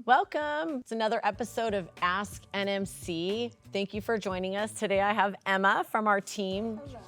Welcome. It's another episode of Ask NMC. Thank you for joining us. Today I have Emma from our team. Hello.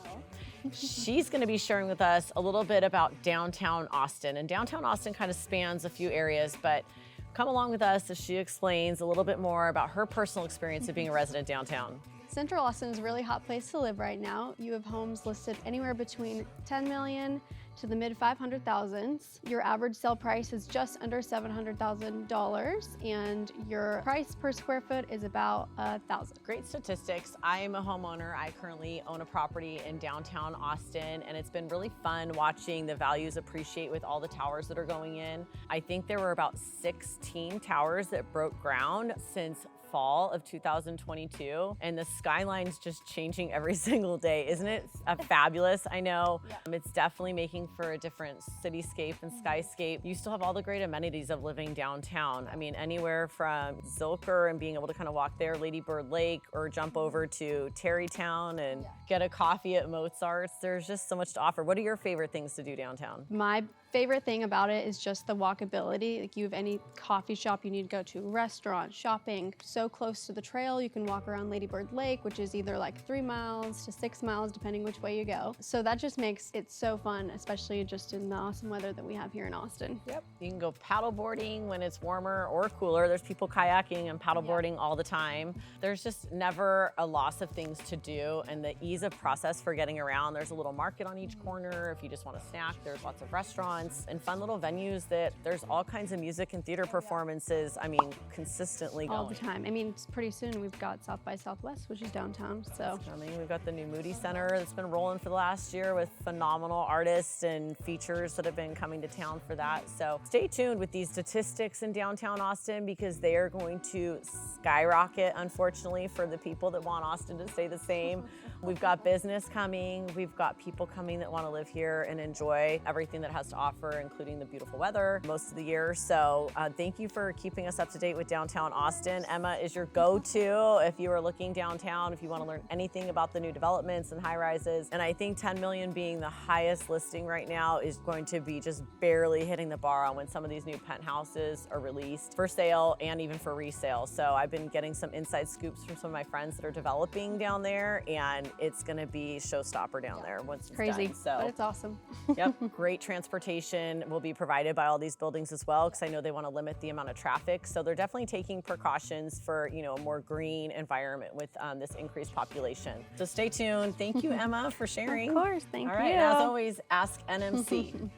She's going to be sharing with us a little bit about downtown Austin. And downtown Austin kind of spans a few areas, but come along with us as she explains a little bit more about her personal experience of being a resident downtown. Central Austin is a really hot place to live right now. You have homes listed anywhere between 10 million to the mid 500,000s. Your average sale price is just under $700,000 and your price per square foot is about $1,000. Great statistics. I am a homeowner. I currently own a property in downtown Austin, and it's been really fun watching the values appreciate with all the towers that are going in. I think there were about 16 towers that broke ground since fall of 2022, and the skyline's just changing every single day. Isn't it fabulous? I know. It's definitely making for a different cityscape and skyscape. You still have all the great amenities of living downtown. I mean, anywhere from Zilker and being able to kind of walk there, Lady Bird Lake, or jump over to Terrytown and get a coffee at Mozart's. There's just so much to offer. What are your favorite things to do downtown? My favorite thing about it is just the walkability. Like, you have any coffee shop you need to go to, restaurant, shopping, so close to the trail. You can walk around Lady Bird Lake, which is either like 3 miles to 6 miles, depending which way you go. So that just makes it so fun, especially just in the awesome weather that we have here in Austin. Yep. You can go paddleboarding when it's warmer or cooler. There's people kayaking and paddleboarding all the time. There's just never a loss of things to do, and the ease of process for getting around. There's a little market on each corner. If you just want a snack, there's lots of restaurants and fun little venues that there's all kinds of music and theater performances, I mean, consistently going. All the time. I mean, pretty soon we've got South by Southwest, which is downtown, so. I mean, we've got the new Moody Center that's been rolling for the last year with phenomenal artists and features that have been coming to town for that. So stay tuned with these statistics in downtown Austin, because they are going to skyrocket, unfortunately, for the people that want Austin to stay the same. We've got business coming. We've got people coming that want to live here and enjoy everything that it has to offer, including the beautiful weather most of the year. So thank you for keeping us up to date with downtown Austin. Emma is your go-to if you are looking downtown, if you want to learn anything about the new developments and high rises. And I think 10 million being the highest listing right now is going to be just barely hitting the bar on when some of these new penthouses are released for sale and even for resale. So I've been getting some inside scoops from some of my friends that are developing down there, and it's going to be showstopper down there once it's crazy, done. So but it's awesome. Yep, great transportation will be provided by all these buildings as well, because I know they want to limit the amount of traffic. So they're definitely taking precautions for, you know, a more green environment with this increased population. So stay tuned. Thank you, Emma, for sharing. Of course, thank you. All right, as always, Ask NMC.